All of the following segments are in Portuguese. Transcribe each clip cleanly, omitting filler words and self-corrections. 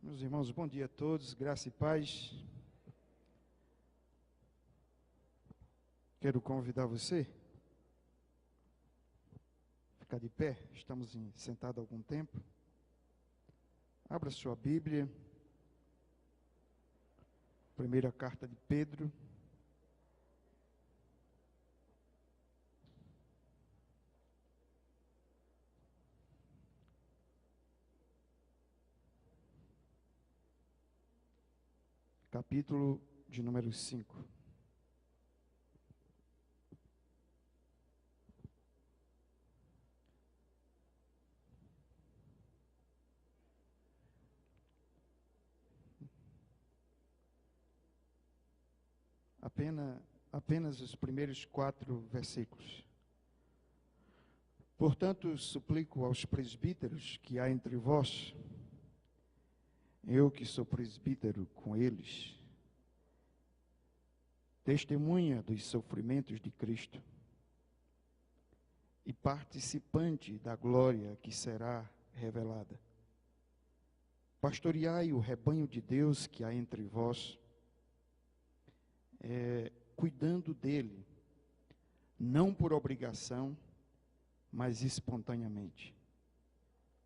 Meus irmãos, bom dia a todos, graça e paz. Quero convidar você a ficar de pé, estamos sentados há algum tempo. Abra sua Bíblia, primeira carta de Pedro. Capítulo de número 5. Apenas os primeiros 4 versículos. Portanto, suplico aos presbíteros que há entre vós, eu que sou presbítero com eles, testemunha dos sofrimentos de Cristo e participante da glória que será revelada. Pastoreai o rebanho de Deus que há entre vós, cuidando dele, não por obrigação, mas espontaneamente,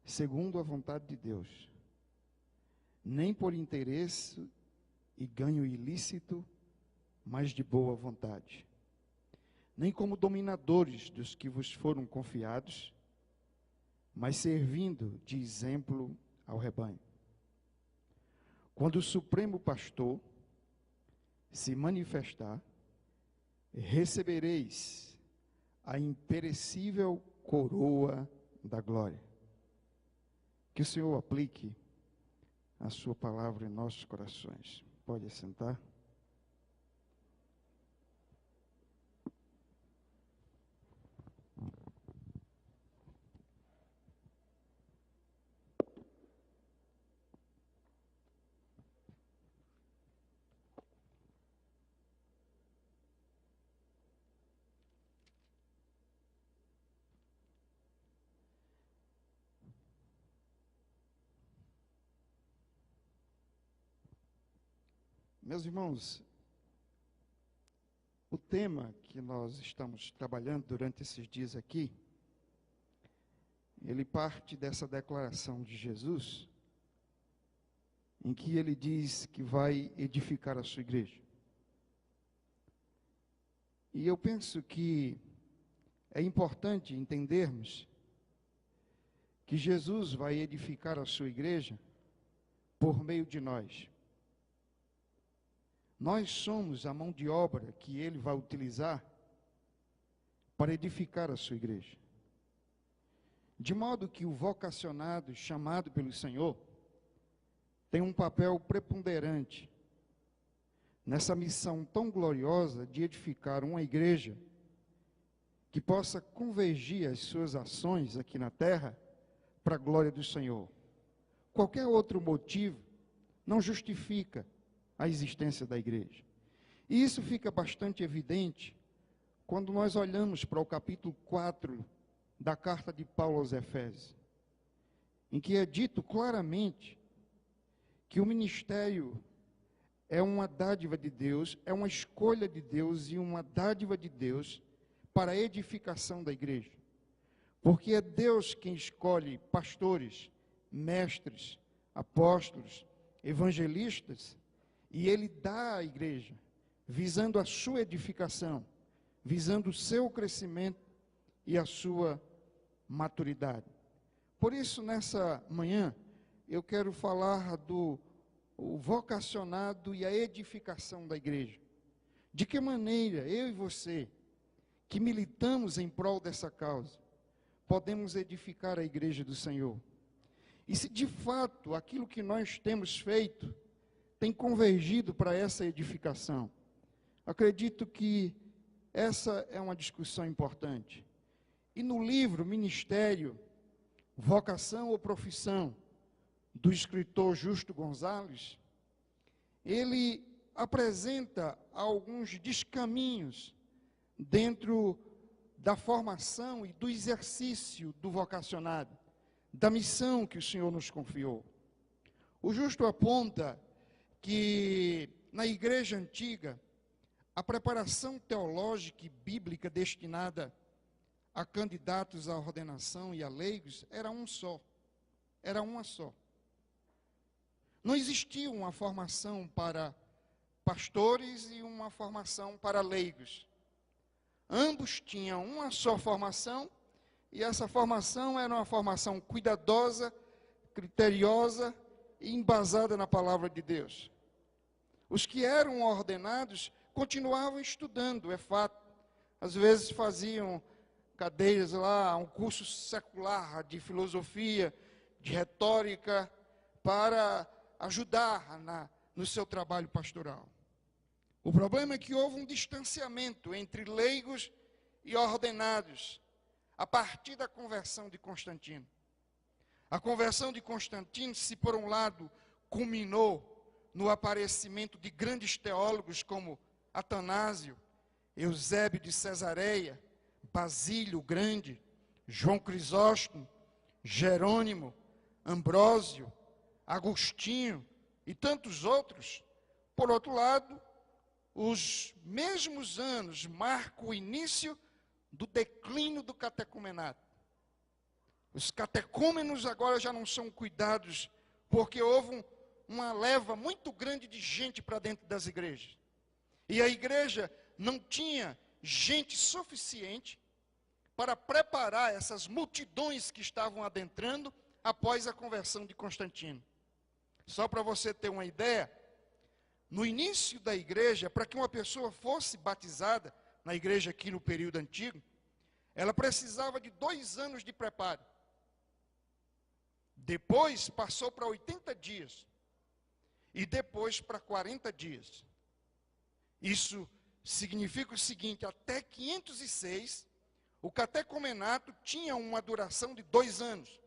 segundo a vontade de Deus, nem por interesse e ganho ilícito, mas de boa vontade, nem como dominadores dos que vos foram confiados, mas servindo de exemplo ao rebanho. Quando o Supremo Pastor se manifestar, recebereis a imperecível coroa da glória. Que o Senhor aplique a sua palavra em nossos corações. Pode assentar. Meus irmãos, o tema que nós estamos trabalhando durante esses dias aqui, ele parte dessa declaração de Jesus, em que ele diz que vai edificar a sua igreja. E eu penso que é importante entendermos que Jesus vai edificar a sua igreja por meio de nós. Nós somos a mão de obra que ele vai utilizar para edificar a sua igreja. De modo que o vocacionado, chamado pelo Senhor, tem um papel preponderante nessa missão tão gloriosa de edificar uma igreja que possa convergir as suas ações aqui na terra para a glória do Senhor. Qualquer outro motivo não justifica a existência da igreja. E isso fica bastante evidente quando nós olhamos para o capítulo 4 da carta de Paulo aos Efésios, em que é dito claramente que o ministério é uma dádiva de Deus, é uma escolha de Deus e uma dádiva de Deus para a edificação da igreja. Porque é Deus quem escolhe pastores, mestres, apóstolos, evangelistas, e Ele dá à igreja, visando a sua edificação, visando o seu crescimento e a sua maturidade. Por isso, nessa manhã, eu quero falar do vocacionado e a edificação da igreja. De que maneira eu e você, que militamos em prol dessa causa, podemos edificar a igreja do Senhor? E se de fato aquilo que nós temos feito tem convergido para essa edificação? Acredito que essa é uma discussão importante. E no livro Ministério, Vocação ou Profissão, do escritor Justo Gonzalez, ele apresenta alguns descaminhos dentro da formação e do exercício do vocacionado, da missão que o Senhor nos confiou. O justo aponta que na igreja antiga, a preparação teológica e bíblica destinada a candidatos à ordenação e a leigos era uma só. Não existia uma formação para pastores e uma formação para leigos. Ambos tinham uma só formação, e essa formação era uma formação cuidadosa, criteriosa e embasada na palavra de Deus. Os que eram ordenados continuavam estudando, é fato. Às vezes faziam cadeiras lá, um curso secular de filosofia, de retórica, para ajudar no seu trabalho pastoral. O problema é que houve um distanciamento entre leigos e ordenados, a partir da conversão de Constantino. A conversão de Constantino, se por um lado culminou no aparecimento de grandes teólogos como Atanásio, Eusébio de Cesareia, Basílio o Grande, João Crisóstomo, Jerônimo, Ambrósio, Agostinho e tantos outros, por outro lado, os mesmos anos marcam o início do declínio do catecumenato. Os catecúmenos agora já não são cuidados, porque houve uma leva muito grande de gente para dentro das igrejas. E a igreja não tinha gente suficiente para preparar essas multidões que estavam adentrando após a conversão de Constantino. Só para você ter uma ideia, no início da igreja, para que uma pessoa fosse batizada, na igreja aqui no período antigo, ela precisava de 2 anos de preparo. Depois passou para 80 dias. E depois para 40 dias. Isso significa o seguinte: até 506, o catecumenato tinha uma duração de 2 anos.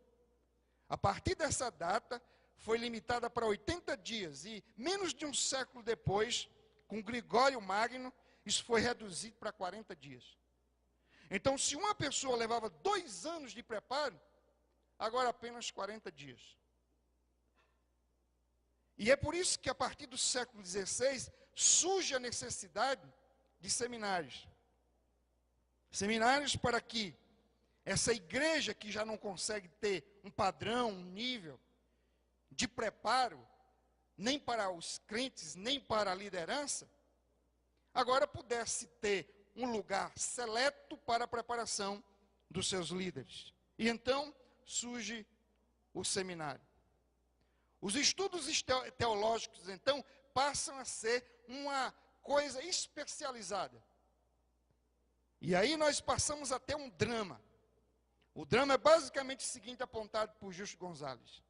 A partir dessa data, foi limitada para 80 dias. E menos de um século depois, com Gregório Magno, isso foi reduzido para 40 dias. Então, se uma pessoa levava 2 anos de preparo, agora apenas 40 dias. E é por isso que a partir do século XVI, surge a necessidade de seminários. Seminários para que essa igreja que já não consegue ter um padrão, um nível de preparo, nem para os crentes, nem para a liderança, agora pudesse ter um lugar seleto para a preparação dos seus líderes. E então surge o seminário. Os estudos teológicos, então, passam a ser uma coisa especializada. E aí nós passamos a ter um drama. O drama é basicamente o seguinte, apontado por Justo Gonzalez.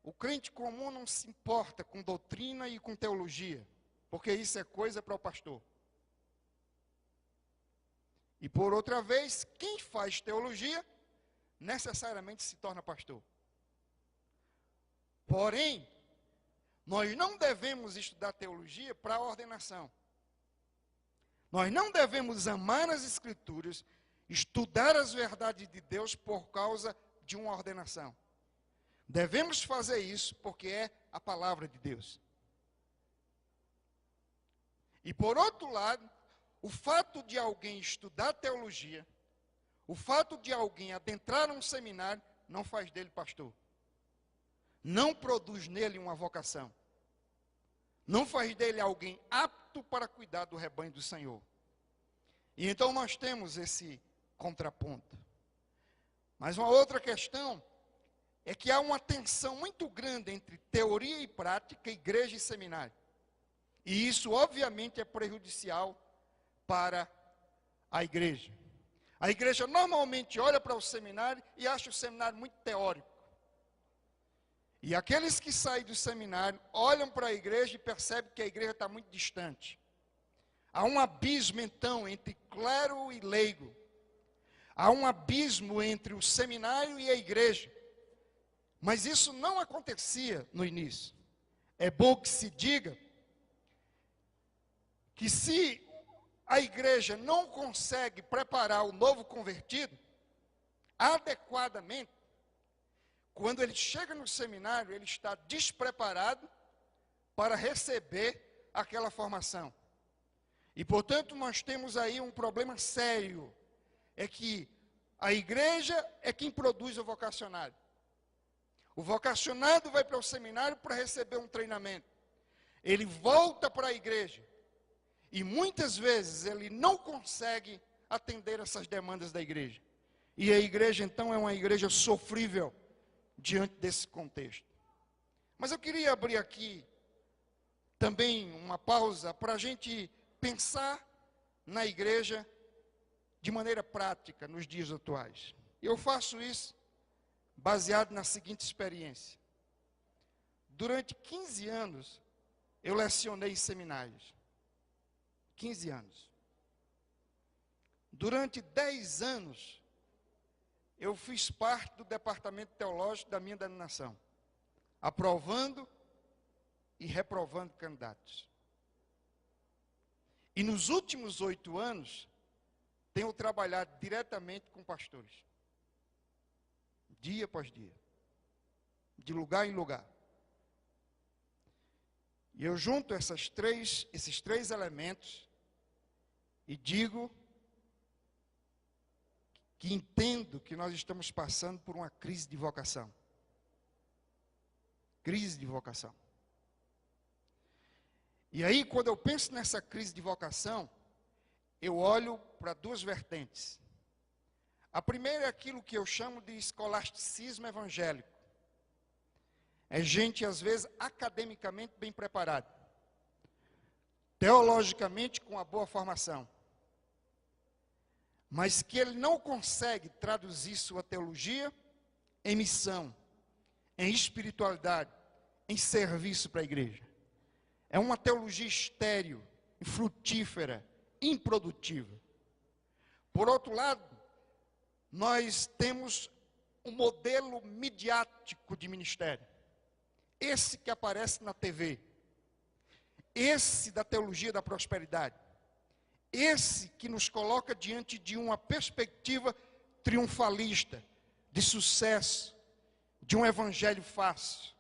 O crente comum não se importa com doutrina e com teologia, porque isso é coisa para o pastor. E por outra vez, quem faz teologia necessariamente se torna pastor. Porém, nós não devemos estudar teologia para a ordenação. Nós não devemos amar as Escrituras, estudar as verdades de Deus por causa de uma ordenação. Devemos fazer isso porque é a palavra de Deus. E por outro lado, o fato de alguém estudar teologia, o fato de alguém adentrar um seminário, não faz dele pastor. Não produz nele uma vocação. Não faz dele alguém apto para cuidar do rebanho do Senhor. E então nós temos esse contraponto. Mas uma outra questão é que há uma tensão muito grande entre teoria e prática, igreja e seminário. E isso, obviamente, é prejudicial para a igreja. A igreja normalmente olha para o seminário e acha o seminário muito teórico. E aqueles que saem do seminário olham para a igreja e percebem que a igreja está muito distante. Há um abismo, então, entre clero e leigo. Há um abismo entre o seminário e a igreja. Mas isso não acontecia no início. É bom que se diga que se a igreja não consegue preparar o novo convertido adequadamente, quando ele chega no seminário, ele está despreparado para receber aquela formação. E, portanto, nós temos aí um problema sério, é que a igreja é quem produz o vocacionado. O vocacionado vai para o seminário para receber um treinamento. Ele volta para a igreja e muitas vezes ele não consegue atender essas demandas da igreja. E a igreja, então, é uma igreja sofrível diante desse contexto. Mas eu queria abrir aqui também uma pausa para a gente pensar na igreja de maneira prática nos dias atuais. Eu faço isso baseado na seguinte experiência. Durante 15 anos, eu lecionei em seminários. 15 anos. Durante 10 anos, eu fiz parte do departamento teológico da minha denominação, aprovando e reprovando candidatos. E nos últimos 8 anos, tenho trabalhado diretamente com pastores. Dia após dia. De lugar em lugar. E eu junto esses três elementos e digo que entendo que nós estamos passando por uma crise de vocação. Crise de vocação. E aí, quando eu penso nessa crise de vocação, eu olho para duas vertentes. A primeira é aquilo que eu chamo de escolasticismo evangélico. É gente, às vezes, academicamente bem preparada. Teologicamente, com uma boa formação. Mas que ele não consegue traduzir sua teologia em missão, em espiritualidade, em serviço para a igreja. É uma teologia estéril, infrutífera, improdutiva. Por outro lado, nós temos um modelo midiático de ministério. Esse que aparece na TV. Esse da teologia da prosperidade. Esse que nos coloca diante de uma perspectiva triunfalista, de sucesso, de um evangelho fácil.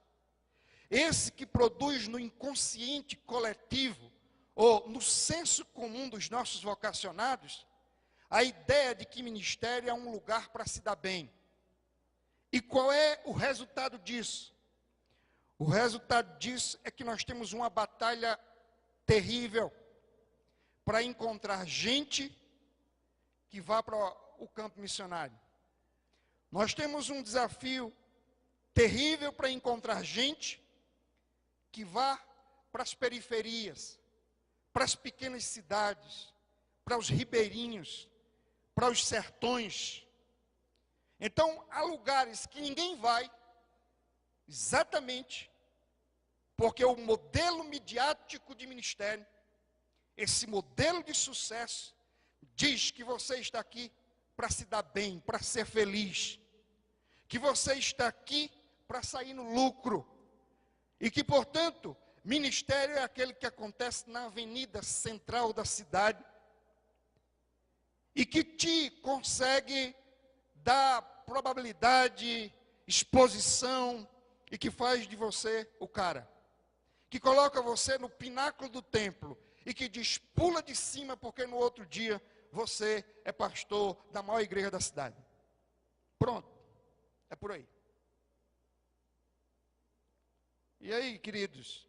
Esse que produz no inconsciente coletivo, ou no senso comum dos nossos vocacionados, a ideia de que ministério é um lugar para se dar bem. E qual é o resultado disso? O resultado disso é que nós temos uma batalha terrível para encontrar gente que vá para o campo missionário. Nós temos um desafio terrível para encontrar gente que vá para as periferias, para as pequenas cidades, para os ribeirinhos, para os sertões. Então, há lugares que ninguém vai, exatamente porque o modelo midiático de ministério, esse modelo de sucesso, diz que você está aqui para se dar bem, para ser feliz, que você está aqui para sair no lucro, e que, portanto, ministério é aquele que acontece na avenida central da cidade, e que te consegue dar probabilidade, exposição, e que faz de você o cara, que coloca você no pináculo do templo, e que diz, pula de cima, porque no outro dia você é pastor da maior igreja da cidade. Pronto, é por aí. E aí, queridos,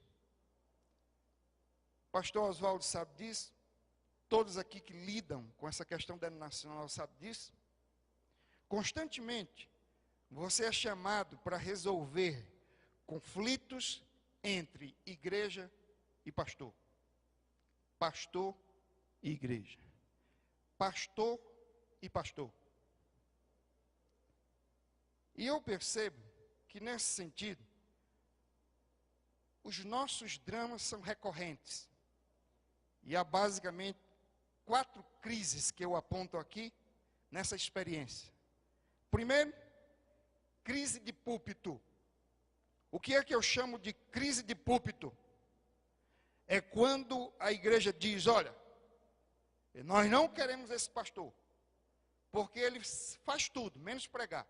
pastor Oswaldo sabe disso, todos aqui que lidam com essa questão denominacional sabem disso. Constantemente, você é chamado para resolver conflitos entre igreja e pastor. Pastor e igreja. Pastor e pastor. E eu percebo que nesse sentido, os nossos dramas são recorrentes. E há basicamente 4 crises que eu aponto aqui nessa experiência. Primeiro, crise de púlpito. O que é que eu chamo de crise de púlpito? É quando a igreja diz, olha, nós não queremos esse pastor, porque ele faz tudo, menos pregar.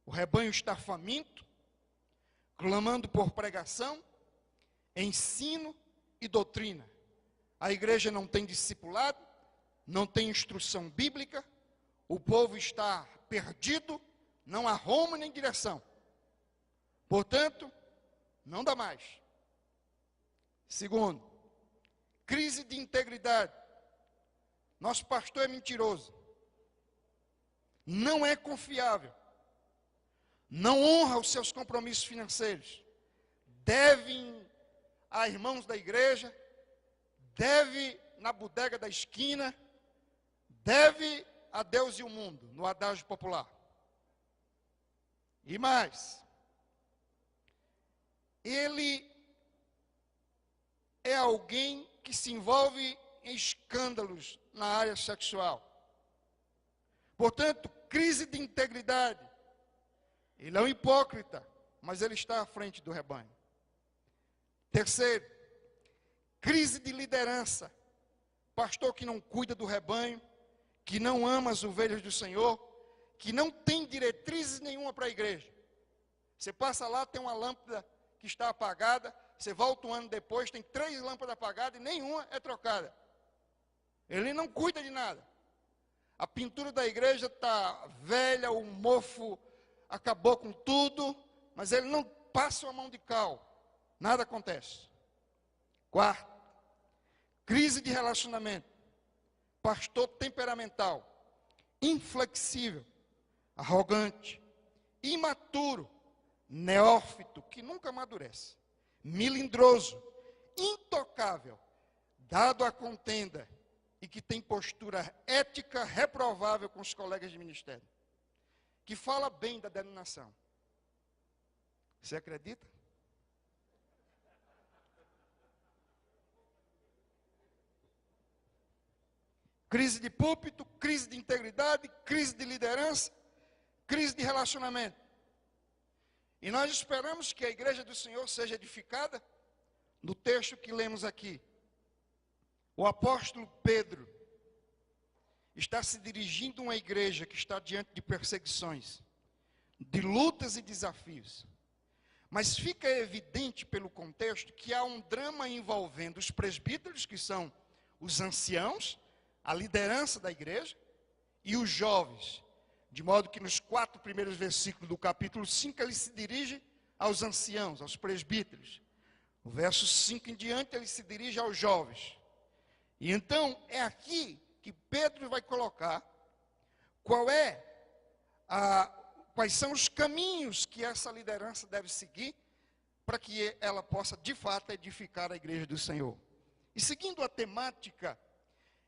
O rebanho está faminto, clamando por pregação, ensino e doutrina. A igreja não tem discipulado, não tem instrução bíblica, o povo está perdido, não há rumo nem direção. Portanto, não dá mais. Segundo, crise de integridade. Nosso pastor é mentiroso, não é confiável, não honra os seus compromissos financeiros, deve a irmãos da igreja, deve na bodega da esquina, deve a Deus e o mundo, no adágio popular. E mais, ele é alguém que se envolve em escândalos na área sexual. Portanto, crise de integridade. Ele é um hipócrita, mas ele está à frente do rebanho. Terceiro, crise de liderança. Pastor que não cuida do rebanho, que não ama as ovelhas do Senhor, que não tem diretrizes nenhuma para a igreja. Você passa lá, tem uma lâmpada que está apagada, você volta um ano depois, tem 3 lâmpadas apagadas e nenhuma é trocada. Ele não cuida de nada. A pintura da igreja está velha, o mofo acabou com tudo, mas ele não passa uma mão de cal. Nada acontece. Quarto, crise de relacionamento. Pastor temperamental, inflexível, arrogante, imaturo, neófito, que nunca amadurece, melindroso, intocável, dado à contenda e que tem postura ética reprovável com os colegas de ministério, que fala bem da denominação. Você acredita? Crise de púlpito, crise de integridade, crise de liderança, crise de relacionamento. E nós esperamos que a igreja do Senhor seja edificada no texto que lemos aqui. O apóstolo Pedro está se dirigindo a uma igreja que está diante de perseguições, de lutas e desafios. Mas fica evidente pelo contexto que há um drama envolvendo os presbíteros, que são os anciãos, a liderança da igreja, e os jovens. De modo que nos 4 primeiros versículos do capítulo 5, ele se dirige aos anciãos, aos presbíteros. No verso 5 em diante, ele se dirige aos jovens. E então, é aqui que Pedro vai colocar quais são os caminhos que essa liderança deve seguir para que ela possa, de fato, edificar a igreja do Senhor. E seguindo a temática,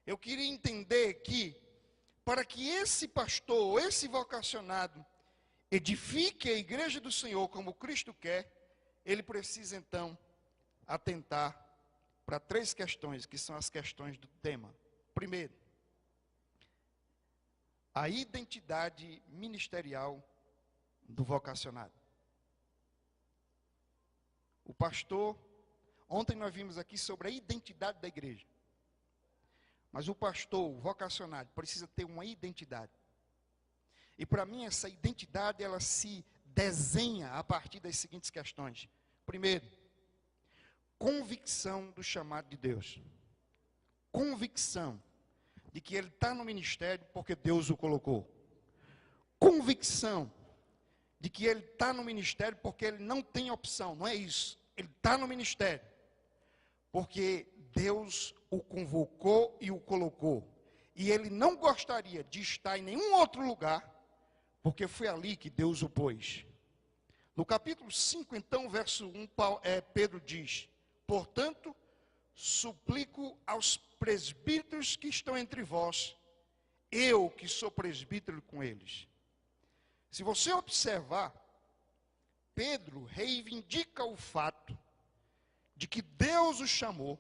eu queria entender que, para que esse pastor, esse vocacionado, edifique a igreja do Senhor como Cristo quer, ele precisa então atentar para 3 questões, que são as questões do tema. Primeiro, a identidade ministerial do vocacionado. O pastor, ontem nós vimos aqui sobre a identidade da igreja. Mas o pastor, o vocacionado, precisa ter uma identidade. E para mim essa identidade, ela se desenha a partir das seguintes questões. Primeiro, convicção do chamado de Deus. Convicção de que ele está no ministério porque Deus o colocou. Convicção de que ele está no ministério porque ele não tem opção, não é isso. Ele está no ministério porque Deus o convocou e o colocou. E ele não gostaria de estar em nenhum outro lugar, porque foi ali que Deus o pôs. No capítulo 5, então, verso 1, Pedro diz: portanto, suplico aos presbíteros que estão entre vós, eu que sou presbítero com eles. Se você observar, Pedro reivindica o fato de que Deus o chamou,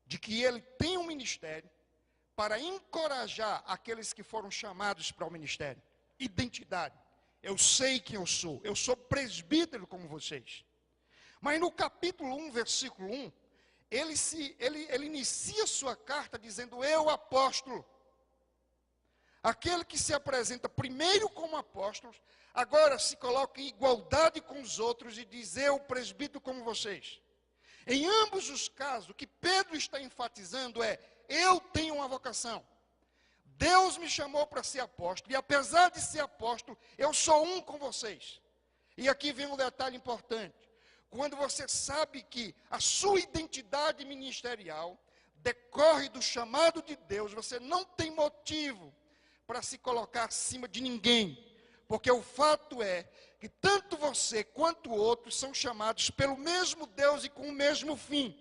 de que ele tem um ministério, para encorajar aqueles que foram chamados para o ministério. Identidade. Eu sei quem eu sou presbítero como vocês. Mas no capítulo 1, versículo 1, ele inicia sua carta dizendo: eu apóstolo. aquele que se apresenta primeiro como apóstolo, agora se coloca em igualdade com os outros e diz: eu, presbítero como vocês. Em ambos os casos, o que Pedro está enfatizando é: eu tenho uma vocação. Deus me chamou para ser apóstolo, e apesar de ser apóstolo, eu sou um com vocês. E aqui vem um detalhe importante. Quando você sabe que a sua identidade ministerial decorre do chamado de Deus, você não tem motivo para se colocar acima de ninguém. Porque o fato é que tanto você quanto outros são chamados pelo mesmo Deus e com o mesmo fim.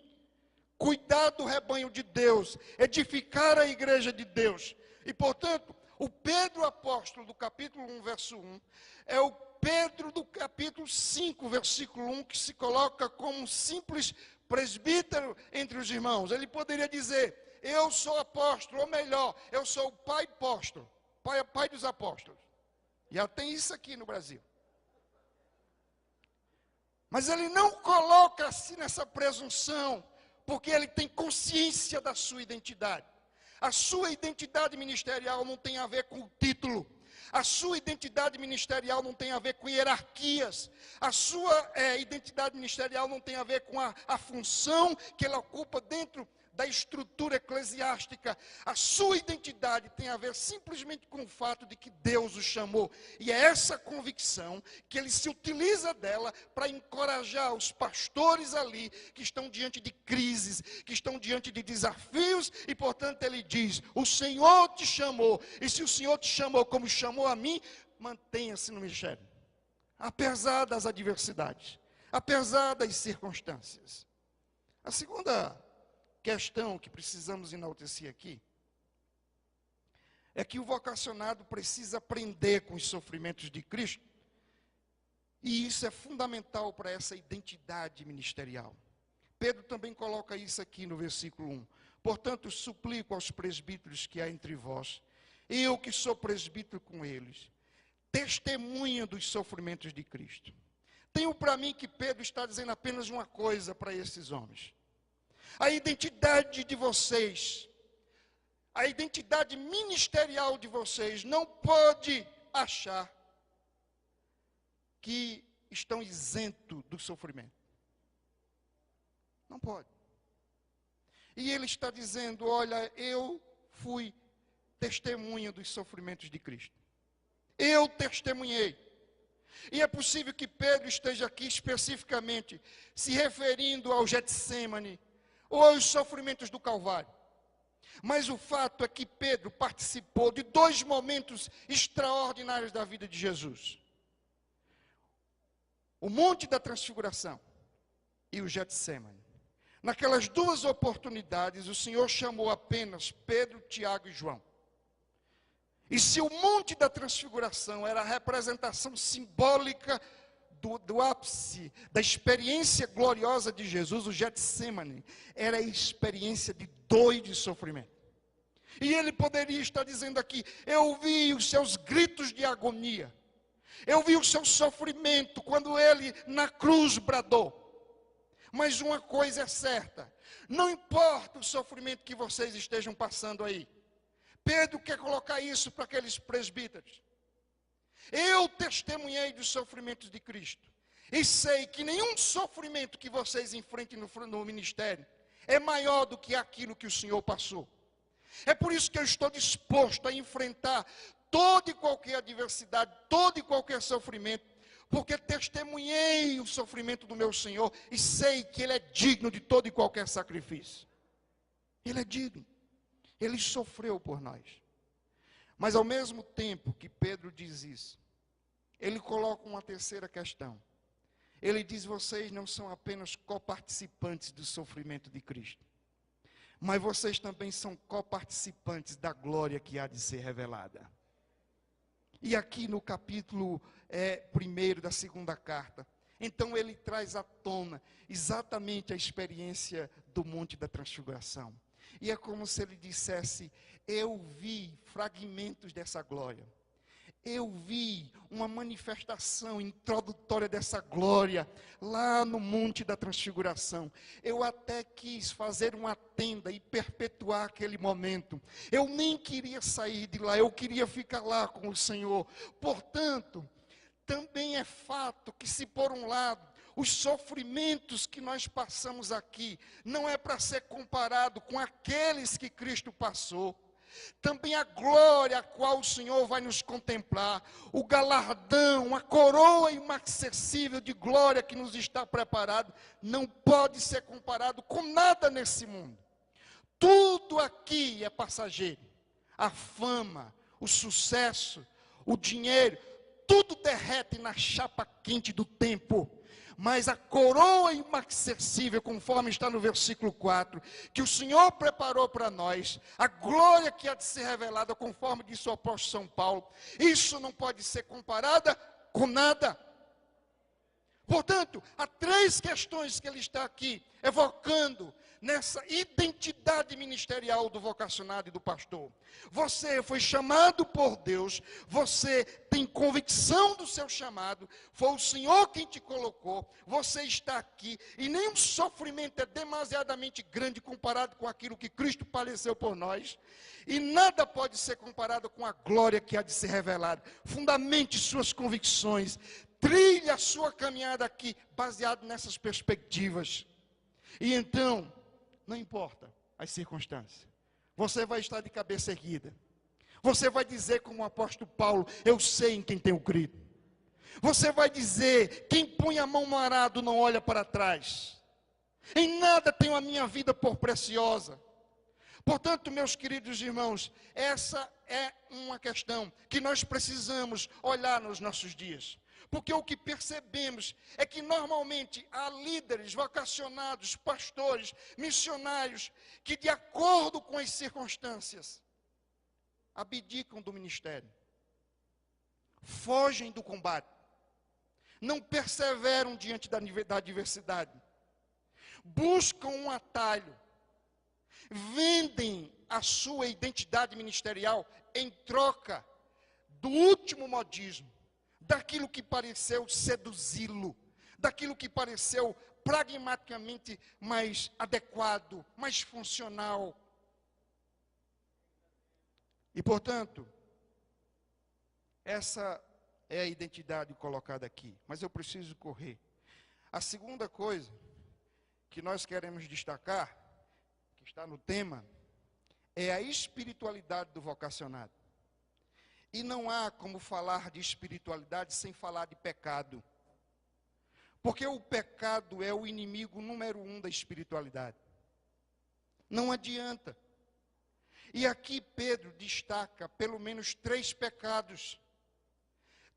Cuidar do rebanho de Deus, edificar a igreja de Deus. E, portanto, o Pedro apóstolo do capítulo 1, verso 1, é o Pedro do capítulo 5, versículo 1, que se coloca como um simples presbítero entre os irmãos. Ele poderia dizer: eu sou apóstolo, ou melhor, eu sou o pai apóstolo, pai dos apóstolos. Já tem isso aqui no Brasil. Mas ele não coloca-se nessa presunção, porque ele tem consciência da sua identidade. A sua identidade ministerial não tem a ver com o título. A sua identidade ministerial não tem a ver com hierarquias. A sua identidade ministerial não tem a ver com a função que ele ocupa dentro da estrutura eclesiástica. A sua identidade tem a ver simplesmente com o fato de que Deus o chamou. E é essa convicção que ele se utiliza dela para encorajar os pastores ali que estão diante de crises, que estão diante de desafios, e portanto ele diz: o Senhor te chamou, e se o Senhor te chamou como chamou a mim, mantenha-se no ministério, apesar das adversidades, apesar das circunstâncias. A segunda questão que precisamos enaltecer aqui é que o vocacionado precisa aprender com os sofrimentos de Cristo, e isso é fundamental para essa identidade ministerial. Pedro também coloca isso aqui no versículo 1. Portanto, suplico aos presbíteros que há entre vós, eu que sou presbítero com eles, testemunha dos sofrimentos de Cristo. Tenho para mim que Pedro está dizendo apenas uma coisa para esses homens: a identidade de vocês, a identidade ministerial de vocês não pode achar que estão isentos do sofrimento. Não pode. E ele está dizendo: olha, eu fui testemunha dos sofrimentos de Cristo. Eu testemunhei. E é possível que Pedro esteja aqui especificamente se referindo ao Getsêmani, ou aos sofrimentos do Calvário. Mas o fato é que Pedro participou de dois momentos extraordinários da vida de Jesus: o Monte da Transfiguração e o Getsêmani. Naquelas duas oportunidades, o Senhor chamou apenas Pedro, Tiago e João. E se o Monte da Transfiguração era a representação simbólica do ápice da experiência gloriosa de Jesus, o Getsêmani era a experiência de dor e de sofrimento. E ele poderia estar dizendo aqui: eu vi os seus gritos de agonia, eu vi o seu sofrimento quando ele na cruz bradou. Mas uma coisa é certa: não importa o sofrimento que vocês estejam passando aí. Pedro quer colocar isso para aqueles presbíteros. Eu testemunhei dos sofrimentos de Cristo, e sei que nenhum sofrimento que vocês enfrentem no ministério é maior do que aquilo que o Senhor passou. É por isso que eu estou disposto a enfrentar toda e qualquer adversidade, todo e qualquer sofrimento, porque testemunhei o sofrimento do meu Senhor e sei que Ele é digno de todo e qualquer sacrifício. Ele é digno. Ele sofreu por nós. Mas ao mesmo tempo que Pedro diz isso, ele coloca uma terceira questão. Ele diz: vocês não são apenas coparticipantes do sofrimento de Cristo, mas vocês também são coparticipantes da glória que há de ser revelada. E aqui no capítulo 1 da segunda carta, então ele traz à tona exatamente a experiência do Monte da Transfiguração. E é como se ele dissesse: eu vi fragmentos dessa glória. eu vi uma manifestação introdutória dessa glória lá no Monte da Transfiguração. Eu até quis fazer uma tenda e perpetuar aquele momento. Eu nem queria sair de lá, eu queria ficar lá com o Senhor. Portanto, também é fato que, se por um lado os sofrimentos que nós passamos aqui não é para ser comparado com aqueles que Cristo passou, também a glória a qual o Senhor vai nos contemplar, o galardão, a coroa inacessível de glória que nos está preparado, não pode ser comparado com nada nesse mundo. Tudo aqui é passageiro. A fama, o sucesso, o dinheiro, tudo derrete na chapa quente do tempo. Mas a coroa inacessível, conforme está no versículo 4, que o Senhor preparou para nós, a glória que há de ser revelada, conforme disse o apóstolo São Paulo, isso não pode ser comparada com nada. Portanto, há 3 questões que ele está aqui evocando nessa identidade ministerial do vocacionado e do pastor. Você foi chamado por Deus, você tem convicção do seu chamado, foi o Senhor quem te colocou, você está aqui, e nenhum sofrimento é demasiadamente grande comparado com aquilo que Cristo padeceu por nós, e nada pode ser comparado com a glória que há de ser revelada. Fundamente suas convicções, trilhe a sua caminhada aqui, baseado nessas perspectivas. E então, não importa as circunstâncias, você vai estar de cabeça erguida. Você vai dizer como o apóstolo Paulo, eu sei em quem tenho crido. Você vai dizer, quem põe a mão no arado não olha para trás. Em nada tenho a minha vida por preciosa. Portanto, meus queridos irmãos, essa é uma questão que nós precisamos olhar nos nossos dias. Porque o que percebemos é que normalmente há líderes vocacionados, pastores, missionários, que de acordo com as circunstâncias, abdicam do ministério, fogem do combate, não perseveram diante da adversidade, buscam um atalho, vendem a sua identidade ministerial em troca do último modismo, daquilo que pareceu seduzi-lo, daquilo que pareceu pragmaticamente mais adequado, mais funcional. E, portanto, essa é a identidade colocada aqui. Mas eu preciso correr. A segunda coisa que nós queremos destacar, que está no tema, é a espiritualidade do vocacionado. E não há como falar de espiritualidade sem falar de pecado. Porque o pecado é o inimigo número 1 da espiritualidade. Não adianta. E aqui Pedro destaca pelo menos 3 pecados.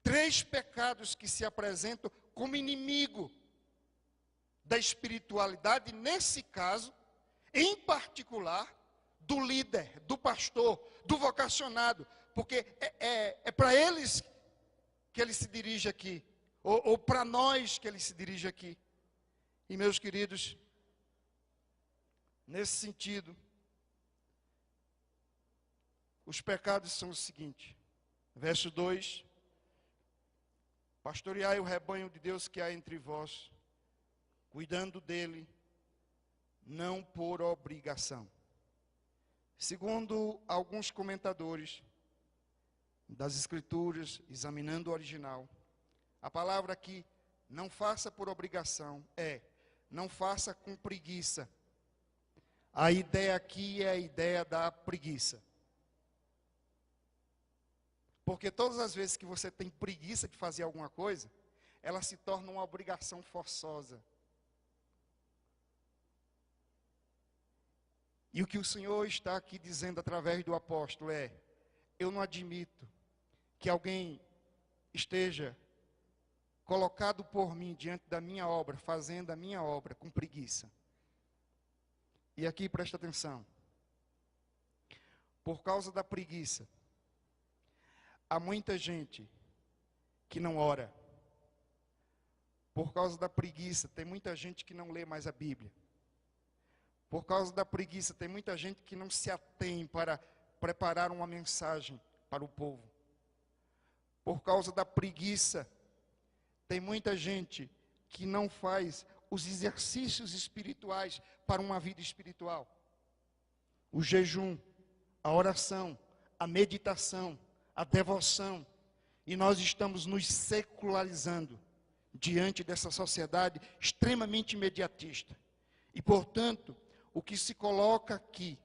3 pecados que se apresentam como inimigo da espiritualidade, nesse caso, em particular, do líder, do pastor, do vocacionado. Porque é para eles que ele se dirige aqui, ou para nós que ele se dirige aqui. E, meus queridos, nesse sentido, os pecados são o seguinte, verso 2, pastoreai o rebanho de Deus que há entre vós, cuidando dele, não por obrigação. Segundo alguns comentadores das Escrituras, examinando o original, a palavra aqui, não faça por obrigação, não faça com preguiça. A ideia aqui é a ideia da preguiça. Porque todas as vezes que você tem preguiça de fazer alguma coisa, ela se torna uma obrigação forçosa. E o que o Senhor está aqui dizendo através do apóstolo é, eu não admito que alguém esteja colocado por mim diante da minha obra, fazendo a minha obra com preguiça. E aqui presta atenção. Por causa da preguiça, há muita gente que não ora. Por causa da preguiça, tem muita gente que não lê mais a Bíblia. Por causa da preguiça, tem muita gente que não se atém para preparar uma mensagem para o povo. por causa da preguiça. Tem muita gente que não faz os exercícios espirituais para uma vida espiritual. O jejum, a oração, a meditação, a devoção. E nós estamos nos secularizando diante dessa sociedade extremamente imediatista. E, portanto, o que se coloca aqui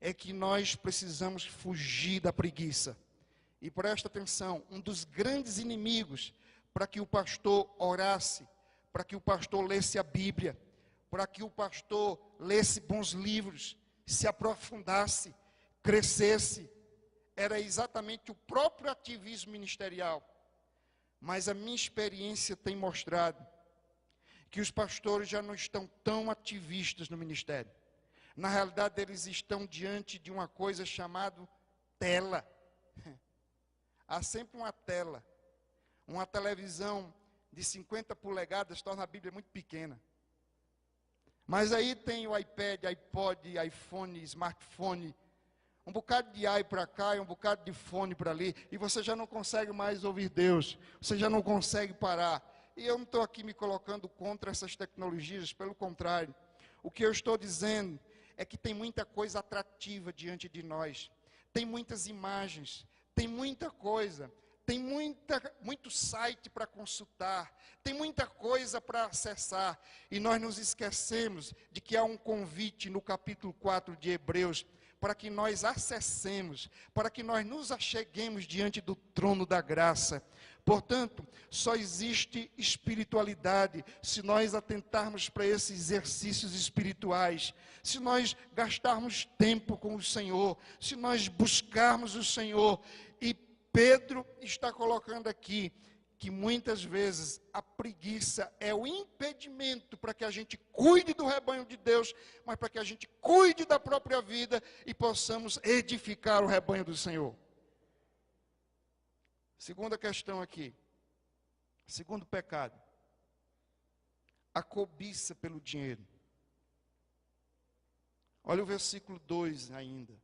é que nós precisamos fugir da preguiça. E presta atenção, um dos grandes inimigos para que o pastor orasse, para que o pastor lesse a Bíblia, para que o pastor lesse bons livros, se aprofundasse, crescesse, era exatamente o próprio ativismo ministerial. Mas a minha experiência tem mostrado que os pastores já não estão tão ativistas no ministério. Na realidade, eles estão diante de uma coisa chamada tela. Há sempre uma tela. Uma televisão de 50 polegadas torna a Bíblia muito pequena. Mas aí tem o iPad, iPod, iPhone, smartphone, um bocado de ai para cá e um bocado de fone para ali, e você já não consegue mais ouvir Deus, você já não consegue parar. E eu não estou aqui me colocando contra essas tecnologias, pelo contrário. O que eu estou dizendo é que tem muita coisa atrativa diante de nós, tem muitas imagens, tem muita coisa, tem muito site para consultar, tem muita coisa para acessar, e nós nos esquecemos de que há um convite no capítulo 4 de Hebreus, para que nós acessemos, para que nós nos acheguemos diante do trono da graça. Portanto, só existe espiritualidade se nós atentarmos para esses exercícios espirituais, se nós gastarmos tempo com o Senhor, se nós buscarmos o Senhor. E Pedro está colocando aqui que muitas vezes a preguiça é o impedimento para que a gente cuide do rebanho de Deus, mas para que a gente cuide da própria vida e possamos edificar o rebanho do Senhor. Segunda questão aqui, segundo pecado, a cobiça pelo dinheiro. Olha o versículo 2 ainda.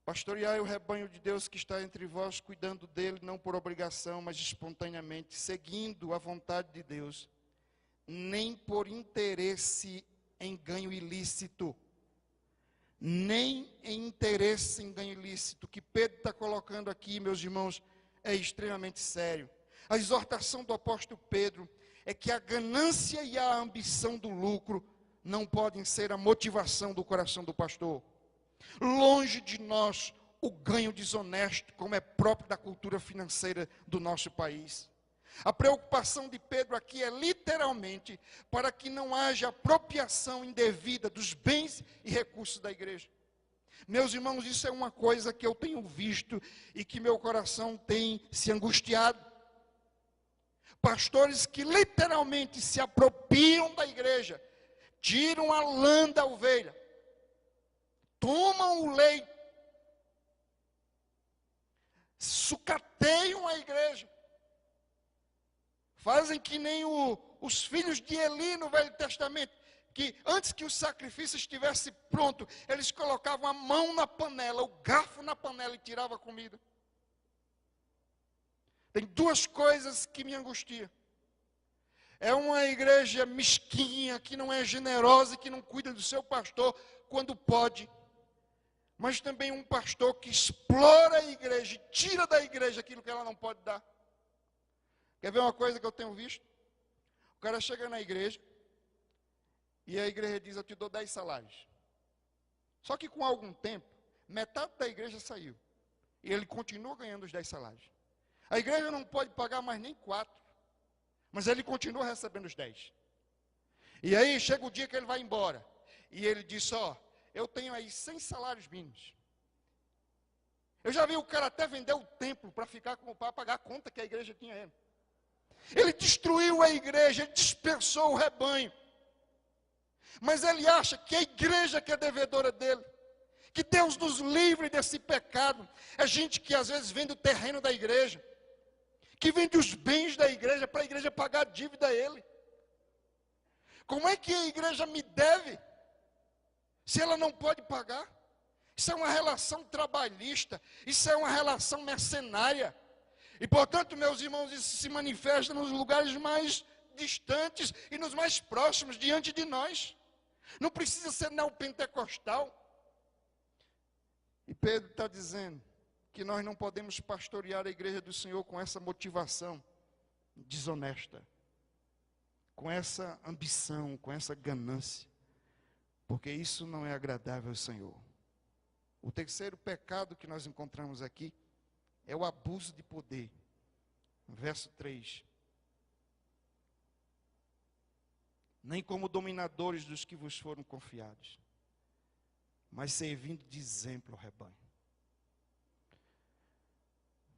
Pastoreai o rebanho de Deus que está entre vós, cuidando dele, não por obrigação, mas espontaneamente, seguindo a vontade de Deus, nem por interesse em ganho ilícito. Nem em interesse em ganho ilícito. O que Pedro está colocando aqui, meus irmãos, é extremamente sério. A exortação do apóstolo Pedro é que a ganância e a ambição do lucro não podem ser a motivação do coração do pastor. Longe de nós o ganho desonesto, como é próprio da cultura financeira do nosso país. A preocupação de Pedro aqui é literalmente para que não haja apropriação indevida dos bens e recursos da igreja. Meus irmãos, isso é uma coisa que eu tenho visto e que meu coração tem se angustiado. Pastores que literalmente se apropriam da igreja, tiram a lã da ovelha, tomam o leite, sucateiam a igreja, fazem que nem os filhos de Eli no Velho Testamento, que antes que o sacrifício estivesse pronto, eles colocavam a mão na panela, o garfo na panela e tiravam a comida. Tem duas coisas que me angustiam. É uma igreja mesquinha, que não é generosa e que não cuida do seu pastor quando pode. Mas também um pastor que explora a igreja e tira da igreja aquilo que ela não pode dar. Quer ver uma coisa que eu tenho visto? O cara chega na igreja e a igreja diz: eu te dou 10 salários. Só que com algum tempo, metade da igreja saiu. E ele continua ganhando os 10 salários. A igreja não pode pagar mais nem 4. Mas ele continua recebendo os 10. E aí chega o dia que ele vai embora. E ele diz: ó, eu tenho aí 100 salários mínimos. Eu já vi o cara até vender o templo para pagar a conta que a igreja tinha ele. Ele destruiu a igreja, ele dispersou o rebanho. Mas ele acha que a igreja que é devedora dele. Que Deus nos livre desse pecado. É gente que às vezes vende o terreno da igreja, que vende os bens da igreja para a igreja pagar a dívida a ele. Como é que a igreja me deve se ela não pode pagar? Isso é uma relação trabalhista, isso é uma relação mercenária. E, portanto, meus irmãos, isso se manifesta nos lugares mais distantes e nos mais próximos, diante de nós. Não precisa ser neopentecostal. E Pedro está dizendo que nós não podemos pastorear a igreja do Senhor com essa motivação desonesta, com essa ambição, com essa ganância, porque isso não é agradável ao Senhor. O terceiro pecado que nós encontramos aqui é o abuso de poder. Verso 3. Nem como dominadores dos que vos foram confiados, mas servindo de exemplo ao rebanho.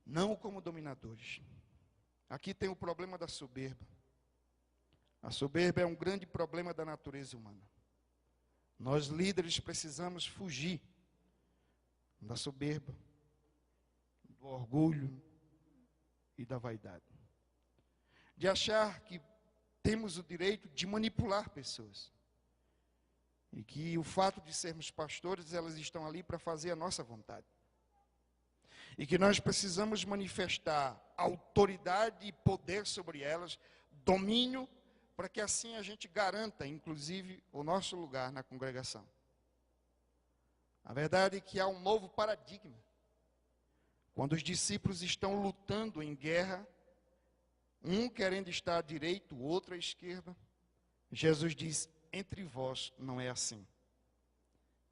Não como dominadores. Aqui tem o problema da soberba. A soberba é um grande problema da natureza humana. Nós líderes precisamos fugir da soberba, do orgulho e da vaidade. De achar que temos o direito de manipular pessoas. E que o fato de sermos pastores, elas estão ali para fazer a nossa vontade. E que nós precisamos manifestar autoridade e poder sobre elas, domínio, para que assim a gente garanta, inclusive, o nosso lugar na congregação. A verdade é que há um novo paradigma. Quando os discípulos estão lutando em guerra, um querendo estar à direita, o outro à esquerda, Jesus diz: entre vós não é assim.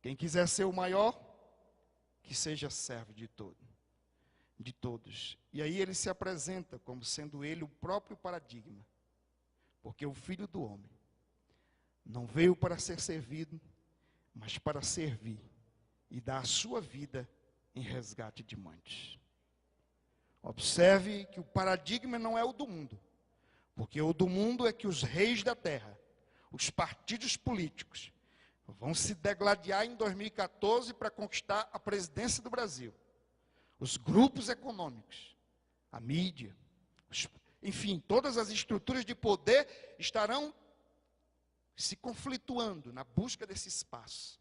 Quem quiser ser o maior, que seja servo de todos. E aí ele se apresenta como sendo ele o próprio paradigma. Porque o Filho do Homem não veio para ser servido, mas para servir e dar a sua vida em resgate de muitos. Observe que o paradigma não é o do mundo, porque o do mundo é que os reis da terra, os partidos políticos, vão se degladiar em 2014 para conquistar a presidência do Brasil. Os grupos econômicos, a mídia, enfim, todas as estruturas de poder estarão se conflituando na busca desse espaço.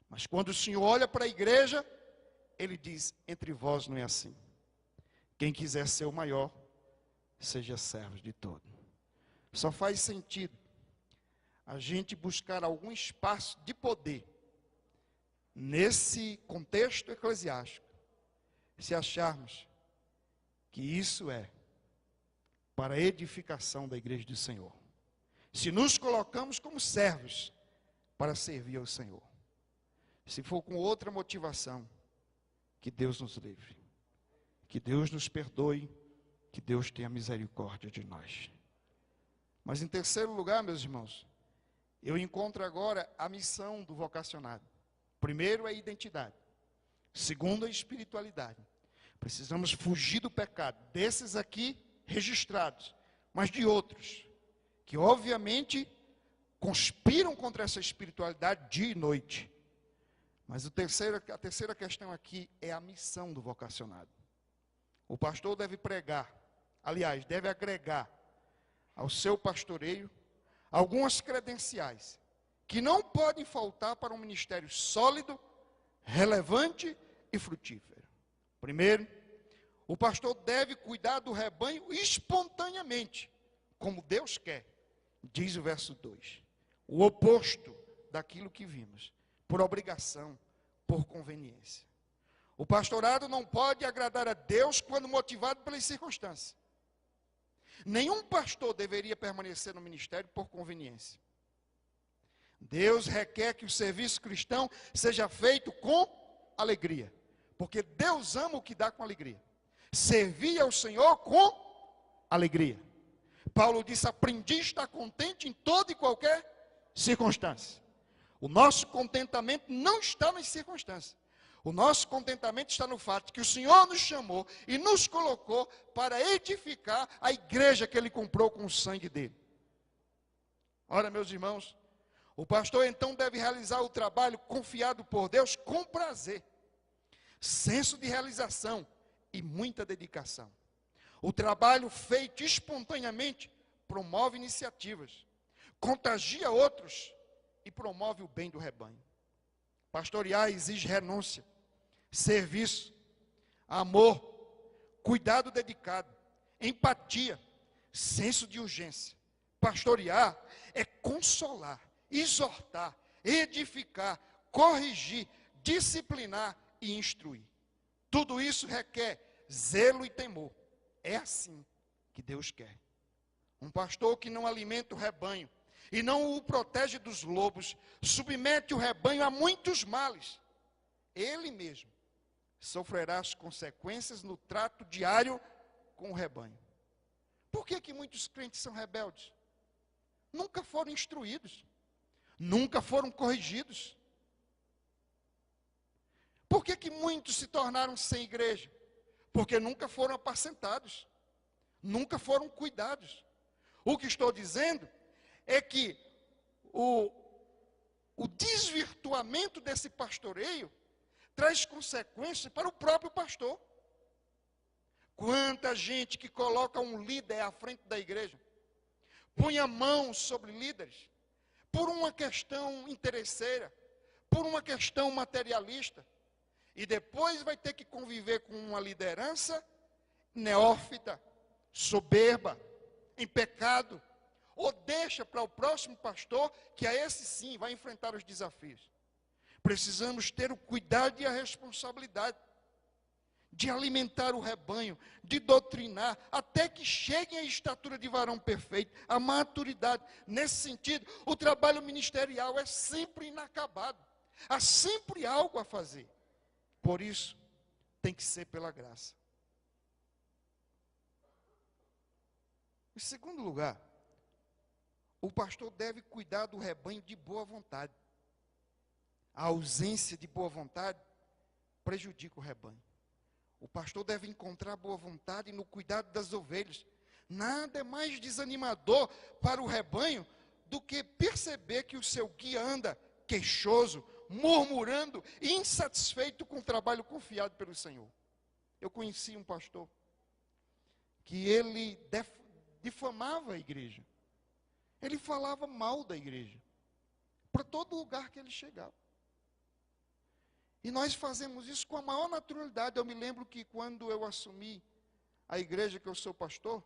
Mas quando o Senhor olha para a igreja, Ele diz: entre vós não é assim. Quem quiser ser o maior, seja servo de todo. Só faz sentido a gente buscar algum espaço de poder nesse contexto eclesiástico, se acharmos que isso é para a edificação da igreja do Senhor. Se nos colocamos como servos para servir ao Senhor. Se for com outra motivação, que Deus nos livre. Que Deus nos perdoe, que Deus tenha misericórdia de nós. Mas em terceiro lugar, meus irmãos, eu encontro agora a missão do vocacionado. Primeiro é a identidade. Segundo, a espiritualidade. Precisamos fugir do pecado, desses aqui registrados, mas de outros, que obviamente conspiram contra essa espiritualidade dia e noite. Mas a terceira questão aqui é a missão do vocacionado. O pastor deve pregar, aliás, deve agregar ao seu pastoreio algumas credenciais que não podem faltar para um ministério sólido, relevante e frutífero. Primeiro, o pastor deve cuidar do rebanho espontaneamente, como Deus quer, diz o verso 2. O oposto daquilo que vimos, por obrigação, por conveniência. O pastorado não pode agradar a Deus quando motivado pelas circunstâncias. Nenhum pastor deveria permanecer no ministério por conveniência. Deus requer que o serviço cristão seja feito com alegria, porque Deus ama o que dá com alegria. Servir ao Senhor com alegria. Paulo disse: aprendi a estar contente em toda e qualquer circunstância. O nosso contentamento não está nas circunstâncias. O nosso contentamento está no fato de que o Senhor nos chamou e nos colocou para edificar a igreja que Ele comprou com o sangue dele. Ora, meus irmãos, o pastor então deve realizar o trabalho confiado por Deus com prazer, senso de realização e muita dedicação. O trabalho feito espontaneamente promove iniciativas, contagia outros e promove o bem do rebanho. Pastorear exige renúncia, serviço, amor, cuidado dedicado, empatia, senso de urgência. Pastorear é consolar, exortar, edificar, corrigir, disciplinar e instruir. Tudo isso requer zelo e temor. É assim que Deus quer. Um pastor que não alimenta o rebanho e não o protege dos lobos, submete o rebanho a muitos males. Ele mesmo sofrerá as consequências no trato diário com o rebanho. Por que muitos crentes são rebeldes? Nunca foram instruídos, nunca foram corrigidos. Por que muitos se tornaram sem igreja? Porque nunca foram apacentados, nunca foram cuidados. O que estou dizendo é que o desvirtuamento desse pastoreio traz consequências para o próprio pastor. Quanta gente que coloca um líder à frente da igreja, põe a mão sobre líderes, por uma questão interesseira, por uma questão materialista, e depois vai ter que conviver com uma liderança neófita, soberba, em pecado, ou deixa para o próximo pastor, que a esse sim vai enfrentar os desafios. Precisamos ter o cuidado e a responsabilidade de alimentar o rebanho, de doutrinar, até que cheguem à estatura de varão perfeito, à maturidade. Nesse sentido, o trabalho ministerial é sempre inacabado. Há sempre algo a fazer. Por isso, tem que ser pela graça. Em segundo lugar, o pastor deve cuidar do rebanho de boa vontade. A ausência de boa vontade prejudica o rebanho. O pastor deve encontrar boa vontade no cuidado das ovelhas. Nada é mais desanimador para o rebanho do que perceber que o seu guia anda queixoso, murmurando, insatisfeito com o trabalho confiado pelo Senhor. Eu conheci um pastor que ele difamava a igreja. Ele falava mal da igreja, para todo lugar que ele chegava. E nós fazemos isso com a maior naturalidade. Eu me lembro que quando eu assumi a igreja que eu sou pastor,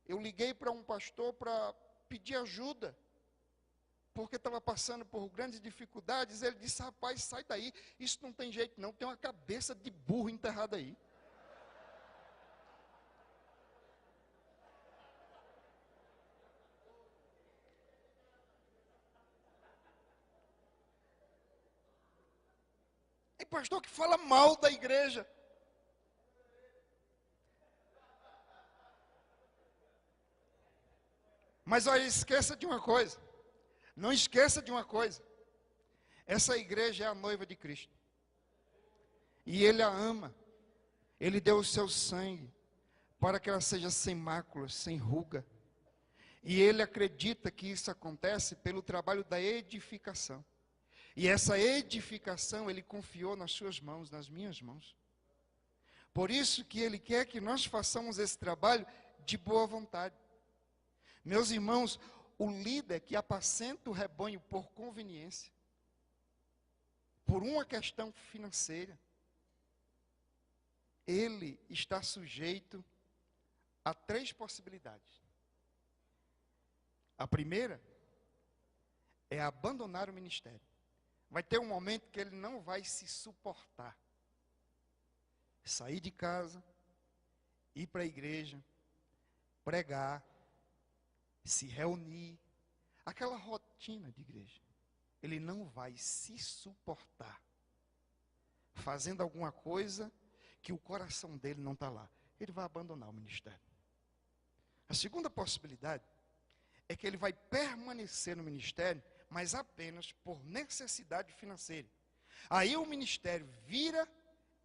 eu liguei para um pastor para pedir ajuda, porque estava passando por grandes dificuldades. Ele disse: rapaz, sai daí, isso não tem jeito não, tem uma cabeça de burro enterrada aí. Tem pastor que fala mal da igreja. Mas olha, esqueça de uma coisa. Não esqueça de uma coisa. Essa igreja é a noiva de Cristo. E Ele a ama. Ele deu o seu sangue para que ela seja sem máculas, sem ruga. E Ele acredita que isso acontece pelo trabalho da edificação. E essa edificação Ele confiou nas suas mãos, nas minhas mãos. Por isso que Ele quer que nós façamos esse trabalho de boa vontade. Meus irmãos, o líder que apacenta o rebanho por conveniência, por uma questão financeira, ele está sujeito a 3 possibilidades. A primeira é abandonar o ministério. Vai ter um momento que ele não vai se suportar. Sair de casa, ir para a igreja, pregar, se reunir, aquela rotina de igreja. Ele não vai se suportar fazendo alguma coisa que o coração dele não está lá. Ele vai abandonar o ministério. A segunda possibilidade é que ele vai permanecer no ministério, mas apenas por necessidade financeira. Aí o ministério vira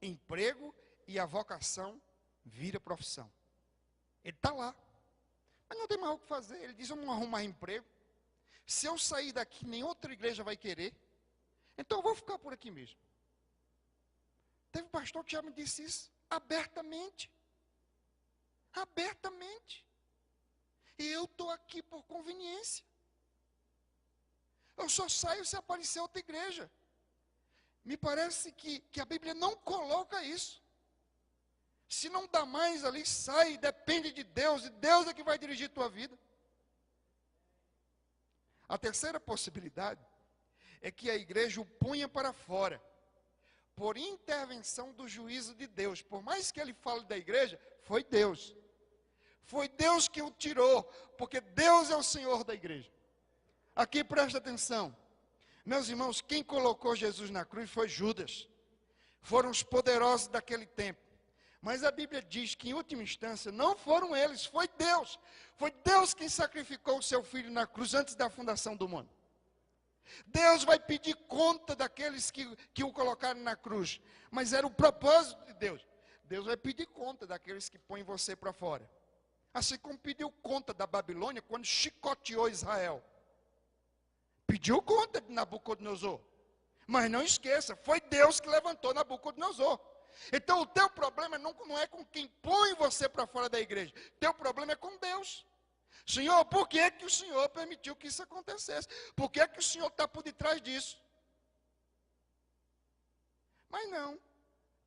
emprego e a vocação vira profissão. Ele está lá, mas não tem mais o que fazer. Ele diz: eu não arrumar emprego. Se eu sair daqui, nem outra igreja vai querer. Então eu vou ficar por aqui mesmo. Teve um pastor que já me disse isso abertamente. Abertamente. E eu estou aqui por conveniência. Eu só saio se aparecer outra igreja. Me parece que a Bíblia não coloca isso. Se não dá mais ali, sai, depende de Deus, e Deus é que vai dirigir tua vida. A terceira possibilidade é que a igreja o punha para fora, por intervenção do juízo de Deus. Por mais que ele fale da igreja, foi Deus. Foi Deus que o tirou, porque Deus é o Senhor da igreja. Aqui presta atenção. Meus irmãos, quem colocou Jesus na cruz foi Judas. Foram os poderosos daquele tempo. Mas a Bíblia diz que em última instância não foram eles, foi Deus. Foi Deus quem sacrificou o seu filho na cruz antes da fundação do mundo. Deus vai pedir conta daqueles que o colocaram na cruz. Mas era o propósito de Deus. Deus vai pedir conta daqueles que põem você para fora. Assim como pediu conta da Babilônia quando chicoteou Israel. Pediu conta de Nabucodonosor. Mas não esqueça, foi Deus que levantou Nabucodonosor. Então o teu problema não é com quem põe você para fora da igreja. Teu problema é com Deus. Senhor, por que que o Senhor permitiu que isso acontecesse? Por que que o Senhor está por detrás disso? Mas não.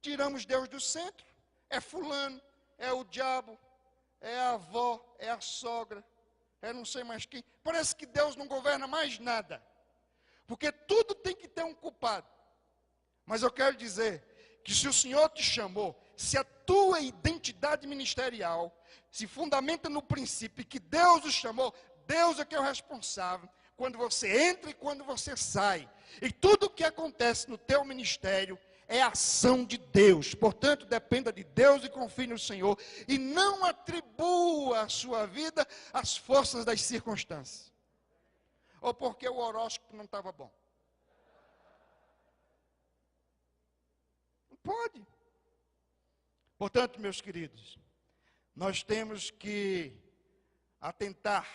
Tiramos Deus do centro. É fulano, é o diabo, é a avó, é a sogra, é não sei mais quem. Parece que Deus não governa mais nada. Porque tudo tem que ter um culpado. Mas eu quero dizer que se o Senhor te chamou, se a tua identidade ministerial se fundamenta no princípio que Deus o chamou, Deus é que é o responsável quando você entra e quando você sai. E tudo o que acontece no teu ministério é ação de Deus. Portanto, dependa de Deus e confie no Senhor. E não atribua a sua vida às forças das circunstâncias. Ou porque o horóscopo não estava bom. Não pode. Portanto, meus queridos, nós temos que atentar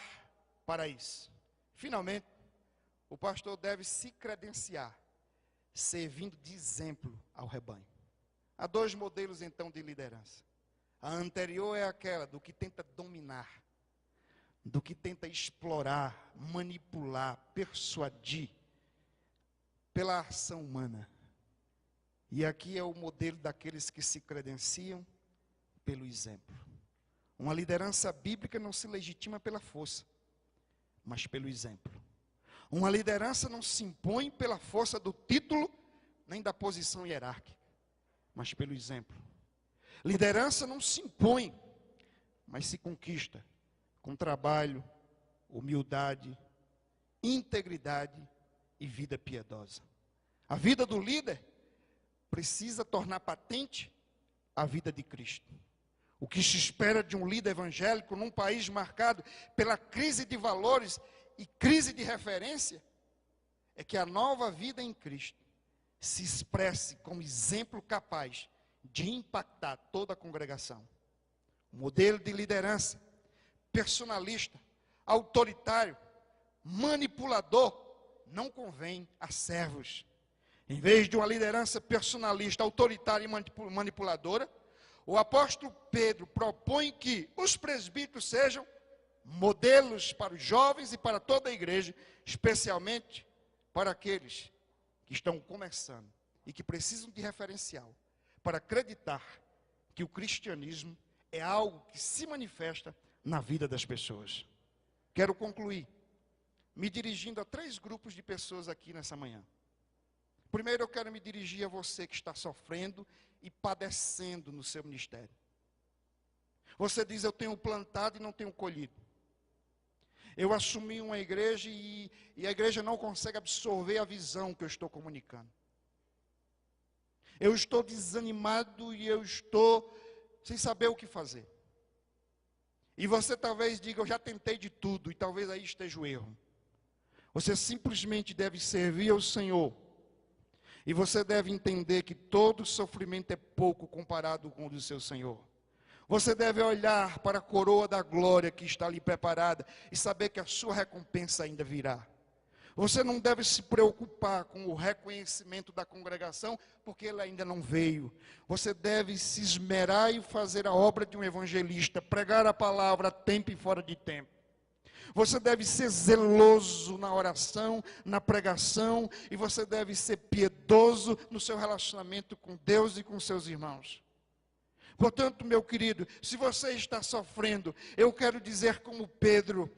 para isso. Finalmente, o pastor deve se credenciar, servindo de exemplo ao rebanho. Há dois modelos, então, de liderança. A anterior é aquela do que tenta dominar, do que tenta explorar, manipular, persuadir pela ação humana. E aqui é o modelo daqueles que se credenciam pelo exemplo. Uma liderança bíblica não se legitima pela força, mas pelo exemplo. Uma liderança não se impõe pela força do título, nem da posição hierárquica, mas pelo exemplo. Liderança não se impõe, mas se conquista com trabalho, humildade, integridade e vida piedosa. A vida do líder precisa tornar patente a vida de Cristo. O que se espera de um líder evangélico num país marcado pela crise de valores e crise de referência é que a nova vida em Cristo se expresse como exemplo capaz de impactar toda a congregação. O modelo de liderança personalista, autoritário, manipulador, não convém a servos. Em vez de uma liderança personalista, autoritária e manipuladora, o apóstolo Pedro propõe que os presbíteros sejam modelos para os jovens e para toda a igreja, especialmente para aqueles que estão começando e que precisam de referencial para acreditar que o cristianismo é algo que se manifesta na vida das pessoas. Quero concluir me dirigindo a 3 grupos de pessoas aqui nessa manhã. Primeiro eu quero me dirigir a você que está sofrendo e padecendo no seu ministério. Você diz, eu tenho plantado e não tenho colhido. Eu assumi uma igreja e a igreja não consegue absorver a visão que eu estou comunicando. Eu estou desanimado e eu estou sem saber o que fazer. E você talvez diga, eu já tentei de tudo, e talvez aí esteja o erro. Você simplesmente deve servir ao Senhor. E você deve entender que todo sofrimento é pouco comparado com o do seu Senhor. Você deve olhar para a coroa da glória que está ali preparada e saber que a sua recompensa ainda virá. Você não deve se preocupar com o reconhecimento da congregação, porque ele ainda não veio. Você deve se esmerar e fazer a obra de um evangelista, pregar a palavra a tempo e fora de tempo. Você deve ser zeloso na oração, na pregação, e você deve ser piedoso no seu relacionamento com Deus e com seus irmãos. Portanto, meu querido, se você está sofrendo, eu quero dizer como Pedro,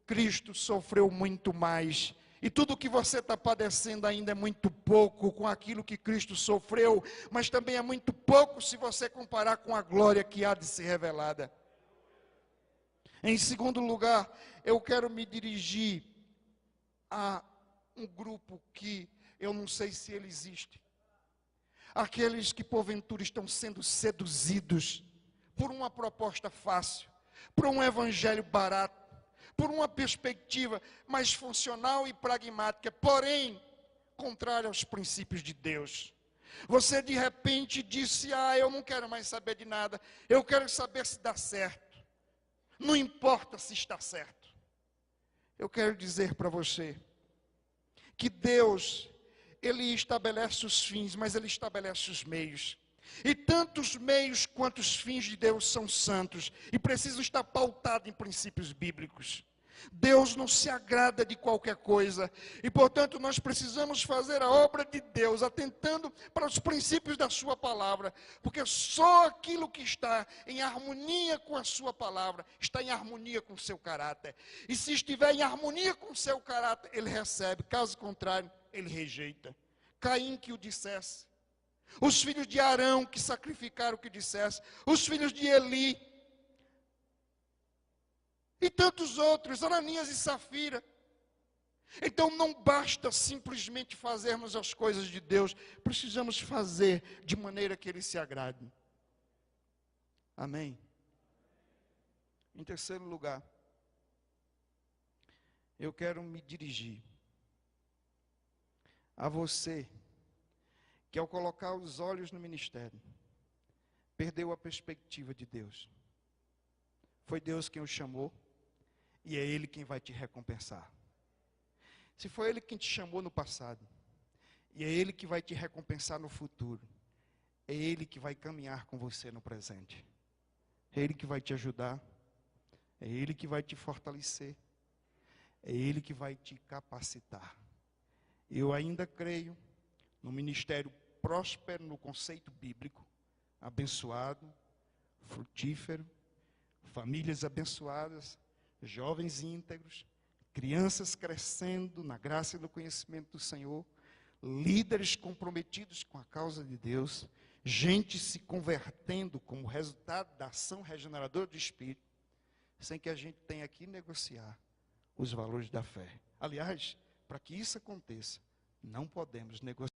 Cristo sofreu muito mais. E tudo que você está padecendo ainda é muito pouco com aquilo que Cristo sofreu, mas também é muito pouco se você comparar com a glória que há de ser revelada. Em segundo lugar, eu quero me dirigir a um grupo que eu não sei se ele existe. Aqueles que porventura estão sendo seduzidos por uma proposta fácil, por um evangelho barato, por uma perspectiva mais funcional e pragmática, porém contrária aos princípios de Deus. Você de repente disse: eu não quero mais saber de nada, eu quero saber se dá certo. Não importa se está certo. Eu quero dizer para você que Deus, Ele estabelece os fins, mas Ele estabelece os meios. E tanto os meios quanto os fins de Deus são santos e precisam estar pautados em princípios bíblicos. Deus não se agrada de qualquer coisa e, portanto, nós precisamos fazer a obra de Deus, atentando para os princípios da sua palavra, porque só aquilo que está em harmonia com a sua palavra está em harmonia com o seu caráter. E se estiver em harmonia com o seu caráter, ele recebe; caso contrário, ele rejeita. Caim que o dissesse, os filhos de Arão que sacrificaram o que dissesse, os filhos de Eli, e tantos outros, Ananias e Safira. Então não basta simplesmente fazermos as coisas de Deus, precisamos fazer de maneira que Ele se agrade. Amém? Em terceiro lugar, eu quero me dirigir a você que, ao colocar os olhos no ministério, perdeu a perspectiva de Deus. Foi Deus quem o chamou, e é Ele quem vai te recompensar. Se foi Ele quem te chamou no passado, e é Ele que vai te recompensar no futuro, é Ele que vai caminhar com você no presente. É Ele que vai te ajudar, é Ele que vai te fortalecer, é Ele que vai te capacitar. Eu ainda creio no ministério próspero, no conceito bíblico, abençoado, frutífero, famílias abençoadas, jovens íntegros, crianças crescendo na graça e no conhecimento do Senhor, líderes comprometidos com a causa de Deus, gente se convertendo como resultado da ação regeneradora do Espírito, sem que a gente tenha que negociar os valores da fé. Aliás, para que isso aconteça, não podemos negociar